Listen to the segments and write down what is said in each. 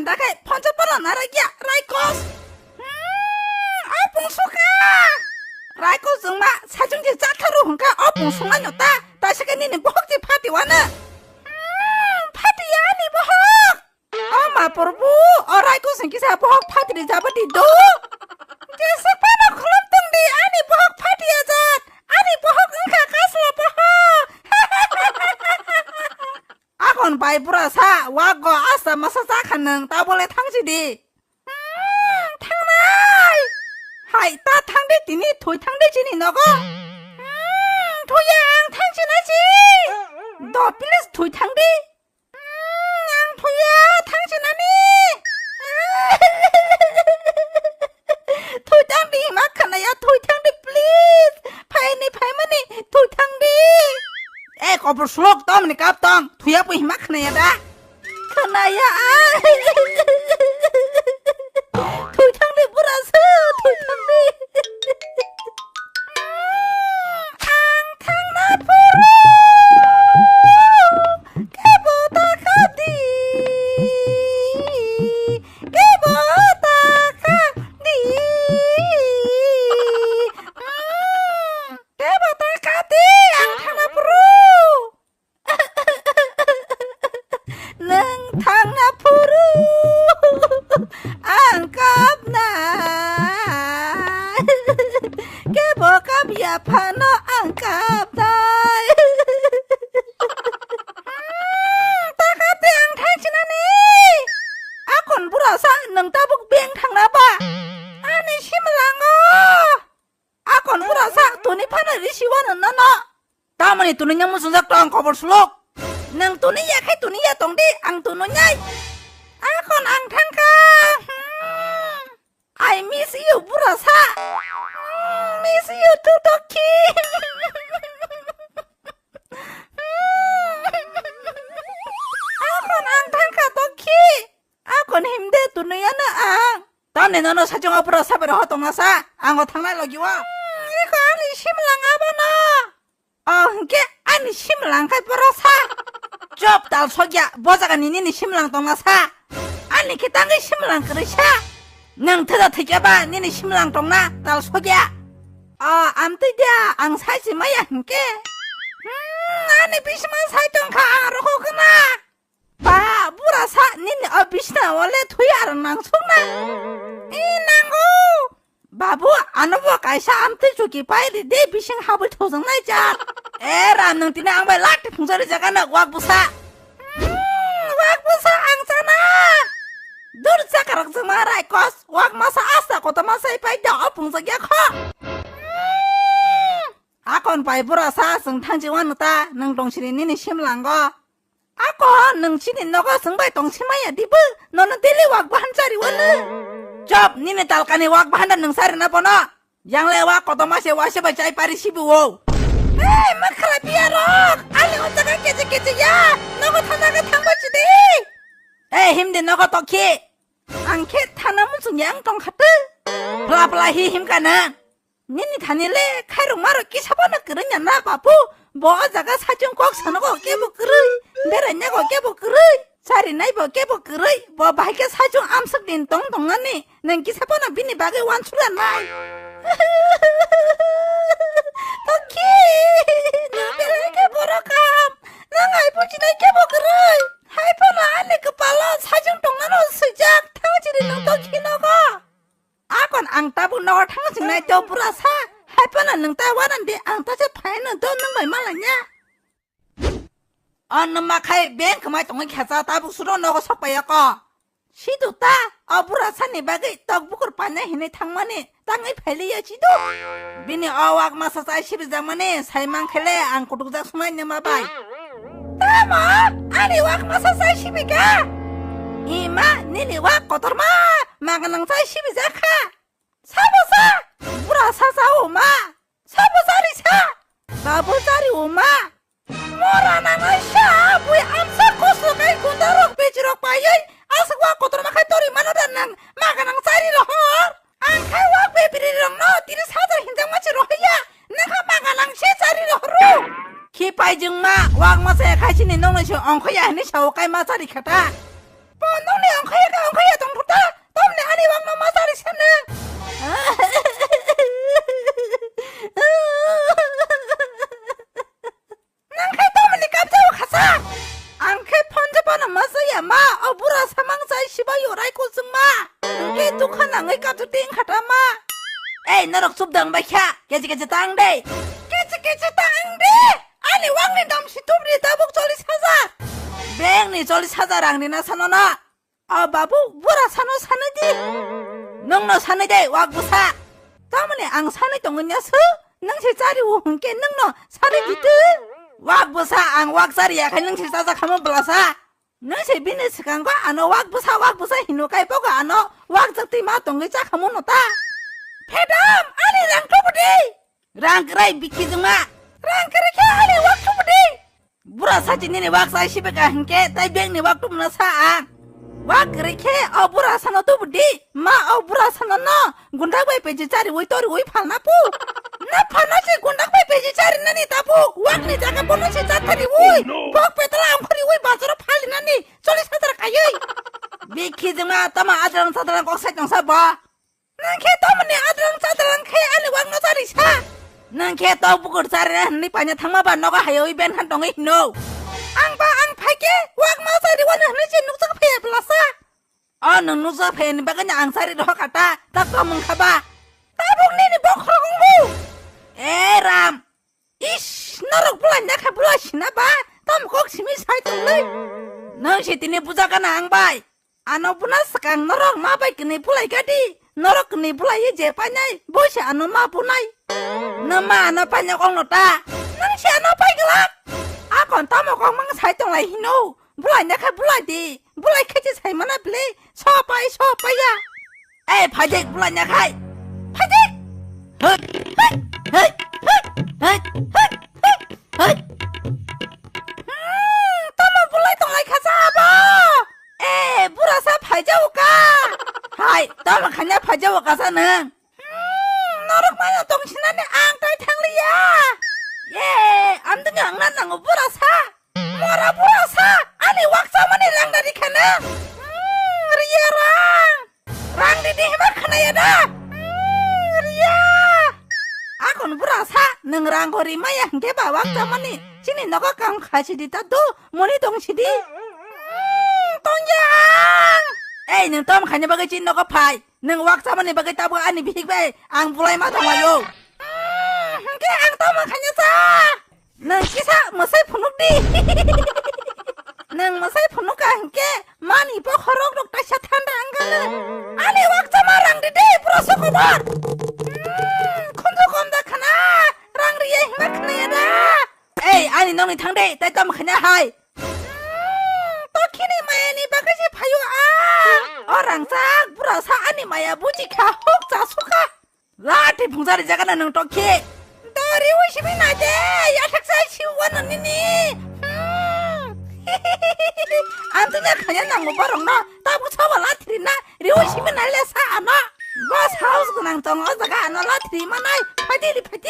다가 번쩍번쩍 나라기야 라이코스 봉수가 라이코스 정말 사중지 짝하루 hun가 봉수가였다 다시가 니는 뭐학지 파티 와는 파티야 니 뭐학 마포르부 라이코스 기사 뭐학 파티를 잡아디도 제스파나 클럽동디 아니 뭐학 파티야자 아니 뭐학 응가 가슬라 뭐학 아건 바이브라사 와고 아싸 마사사 가능 따볼래 탕지디 탕나이 하이 따 탕대 디니 토이 탕대 지니 너거 토양 탕지나지 너 빌레스 토이 탕대 토야 탕지나니 토이 탕대 마카나야 토이 탕대 플리즈 파이니 파이마니 토이 탕대 거불 수록 떠머니 깝덩 토야 뿌이 마카나야 다 카나야 토이 탕대 불어서 토이 탕대 tunin yang musuh tong kobor suluk nang tunin ya kai tunin ya tong di ang tunun nyai akon ang tangka I miss you burasa miss you too toki akon ang tangka toki akon himde tunin ya na ang tane nono sajonga burasa bero hotong nasa ang otang na lagi wa iko ani simlang abana 이게 아니 심랑 갈 버러사 좁다 속이야 보자가 니니 심랑 동나사 아니 기딴 심랑 그러샤 능 터다 터져봐 니니 심랑 동나 딸 속이야 암뜨자 앙 사지 마야 함께 아니 비시만 살던 가로 호구나 봐 물어사 니니 비시나 원래 토야를 낭속나 이 낭고 바보 안 오버 가이사 암트 주기 바이리 내 비싱 합을 토성나자 에라 능 티나 앙바이 락티 풍서리 자가나 왁부사 왁부사 앙사나 dur 자가락 정마라이 코스 왁마사 아싸 고타마사 이파이 더 풍서기야 커 아콘 바이브라 사성 탕지 완노다 능 동시리 니니 심랑거 아콘 능 치니 너가 성바이 동치마야 디브 너는 딜리 왁부 한 자리 원는 Job, nini talkani wak bahandan nang sari na pono. Yang lewat koto masih wasya bacai pari sibu wow. Makala biarok. Ali utaka kece-kece ya. Nogo tanaka tangbaci deh. Himde nogo toki. Angke tanah musuh yang tong kata. Pela-pela him kana. Nini tanile kairung maro kisabana kerenya na papu. Bawa jaga sajung kok sana kok kebo kerui. Berenya kok kebo kerui. Cari naik bawa kebo kerui, bawa bahagia sajung amsak din tong tongani, neng kisah pun bini bagai wansuran naik. Toki, neng bilang kebo rakam, neng ibu cina kebo kerui, hai pun ane kepala sajung tongano sejak tang ciri neng toki nogo. Akon ang tabu nogo tang cing naik jauh berasa, hai pun neng tawaran di ang taja pai neng do neng bai malanya. 너마카이 맨 그만 동을 캐서 다북수로 넣고 섞어야고 시도다 어부라산이 bagay 떡북을 빠냐 히네 탕만이 땅의 펠리야지도 비니 어왁 마사사 시비장만이 살만 켈레 안 고독작 수만 녀마바이 따마 아니 왁 마사사 시비가 이마 니니 왁 고돌마 마가낭사 시비자카 사보사 부라사사 오마 사보사리사 사보사리 오마 Morana siya, buya amsa koso kay kundarok bejirok payay, aswa kotor makai tori manodan nang makanang sari lohor. Ang kay wak bebirirong no, tiri sadar hindang machi rohya, nang makanang siya sari lohoro. Kipay jeng ma, wak masaya kay sininong na siya ongkoya ni siya wakay masari kata. Ponong ni ongkoya 엉커야 동부터 덤네 아니 왕노 마사리 셨네 낭kai 덤니 깜짝고 가사 앙kai 펀즈바는 마서야 마 어부라 사망사이 시바요 라이코 승마 앙kai 뚝한 앙의 까주 띵 가다마 에이 너럭 숲당 바캬 깨지깨지 땅대 깨지깨지 땅대 아니 왕니 남시 톱리 다복 저리 사자 맹니 저리 사자랑니나 사노나 아 바보 뭐라 사노 사느디 능너 사느디 왁부사 때문에 앙 사느 동은 녀석 능실 짜리 우흥께 능너 사느디드 왁부사 앙 왁사리야 가 능실 사자 가면 불러사 능실 비즈니스 간거 아노 왁부사 히노까이 보고 아노 왁적디 마 동의 짜 가면 노다 패담 아니 랑토부디 랑그라이 비키즈마 랑그렇게 아니 왁토부디 부라 사진이니 왁사 시베가 함께 따이뱅니 왁토무나 사앙 왁그렇게 어부라 사노 도부디 마 어부라 사노 너 군다바이 베지 짜리 오이토리 오이 팔나푸 나 파나지 군다바이 베지 짜리 나니 다부 왁니 자가 보너시 짜타리 오이 복베들아 암코리 오이 바스로 팔리나니 저리 사들아 가요이 비키즈마 따마 아드랑 사드랑 꼭 사정사 봐 난 걔 떠문니 아드랑 사드랑 걔 아니 왕노 자리 사 난 걔 떠부고 자리라 니 빠냐 탕마반 너가 하여 이벤 한 동이 노 앙바 앙 팔게 왕마사리 원은 흐지 눅석 패야 불렀어 능 눅석 패니 바가냐 앙사리로 갔다 딱 떠문 가봐 따봉니니 먹으러 공부 에람 이씨 너럭 불렀냐 가 불러시나봐 떠문 꼭심이 살뜰래 능시티니 부자가나 앙바이 아노부나 스강 너럭 마바이 그니 불라이가디 너럭 그니 불라이 제빠냐이 보시 아노 마부나이 너마 아노 빠냐 공노다 능시 아노 빠이글락 아건 따먹어망 살동라 히노 불라이냐 가 불라이디 불라이 캐지 살만나 블레 소빠야 에이 파직 불라이냐 가이 파직 따먹 불라이 동라이 가자봐 에이 불아사 파자오까 하이 따먹 가냐 파자오가사는 너럭 마녀 동신하네 앙따이 탕리야 예 암등이 앙난나고 불아사 뭐라 불아사 아니 왁사머니 랑다리 캐는 리야랑 랑디디 해박하나야다 리야 아건 불아사 능랑거리 마야 한개봐 왁사머니 지니 너가 깡 가시리다도 뭐니 동시리 동양 에이 능 덤 가냐바가지 너가 파이 능 왁사머니 바가 따보 아니 비익바이 앙 불라이 마동와요 그 앙떠마 가냐사 능 기사 뭐사이 푸눅디 능 뭐사이 푸눅과 함께 많이 보 허럭럭 다시 탄다 안 가는 아니 왁자마 랑디디 불어서 고발 콘조 건다 카나 랑리에 힘을 크네야다 에이 아니 너니 탕대 따떠마 가냐 하이 또키니 마야니 바가지 파요 어랑싹 불어서 아니 마야 무지카 혹자 수카 라티 풍사리 자가나 능 또키 너리 오심이 나대 야탁사 시우와는 니니 안드냐 그냐 나무 바롱나 따부 차와 라트리나 리오심이 날래사 아나 뭐 사우스 그냥 정어서가 아나 라트리만 나이 파디리 파디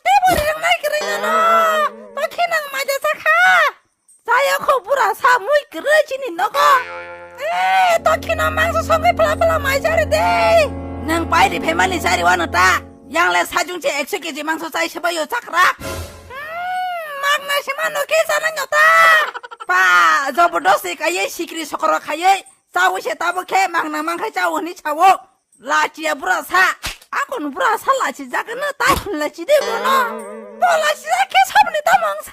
때버리랑 나이 그러냐나 너키랑 맞아서 가 사야코 부라 사무이 그러지니 너가 에이 너키랑 망수 성을 플라플라 마이 잘해대 능 빠이리 배만리 자리 와놓다 양래 사중지 액수기지 망소 사이 셔봐요 자크락 막나시만 너 계산은 여다 빠 저보더스가 예 시키리 소코로 가예 싸우시 따복해 막나망카 자원이 차워 라지야 불아사 아고는 불아사 라지 작은 따훈라지대 보나 볼라시자 개사분이 따망사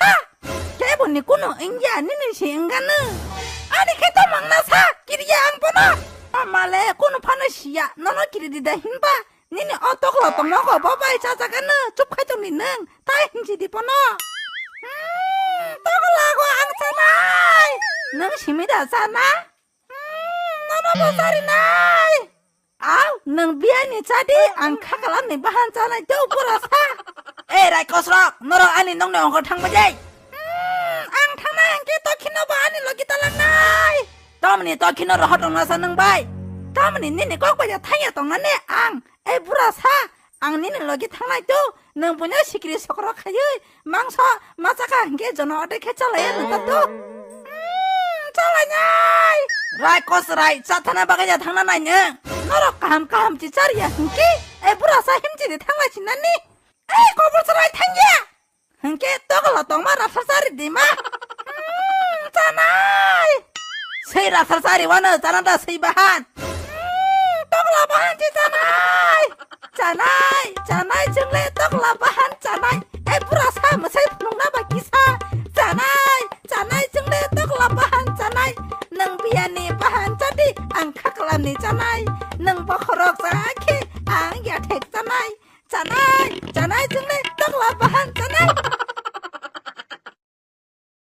개분이 꾸는 인기 아니는 시인가는 아니 개또 막나사 길이야 안 보나 엄마래 꾸는 파는 시야 너는 길이디다 힘봐 니네 어떡로 또 먹어 봐봐이 자자가는 좁카좀 니는 다 행지디 보노 떡을라고 앙차나 능 심이다 사나 너는 뭐살이나 아우 능 미안이 자디 안 카갈라니 바한자나 또 불어사 에라이 거스럭 너로 아니 농내 온걸 탕바지 앙 탕나 한게 또 키너봐 아니 로기 달랐나이 떠머니 또 키너로 허동나서 능바이 떠머니 니네 꼭바자 탕이야 동나네 앙 에이 불아사 앙니는 로기 탕나이도 능 분야 시키리 소그러 가요 망서 마사가 한게 전화 어떻게 잘라야 는다 또 잘라냐 राय कोस राय जाथाना बा가야 당나나냐 너로 깜깜 지짜리야 흥기 에 브라사 힘지디 당마신나니 에이 고불스라이 탕기야 흥기 떡을로 떡마라 살살이 니마 짜나이 세이라 살살이 와너 짜난다 세이바한 떡라 바한 지짜나이 짜나이 정래 떡라 바한 짜나이 에 브라사 무사이 푸농나바 기사 짜나이 정래 떡라 바한 짜나이 nang biani bahan jadi angka kelani canai nang bakhorok sa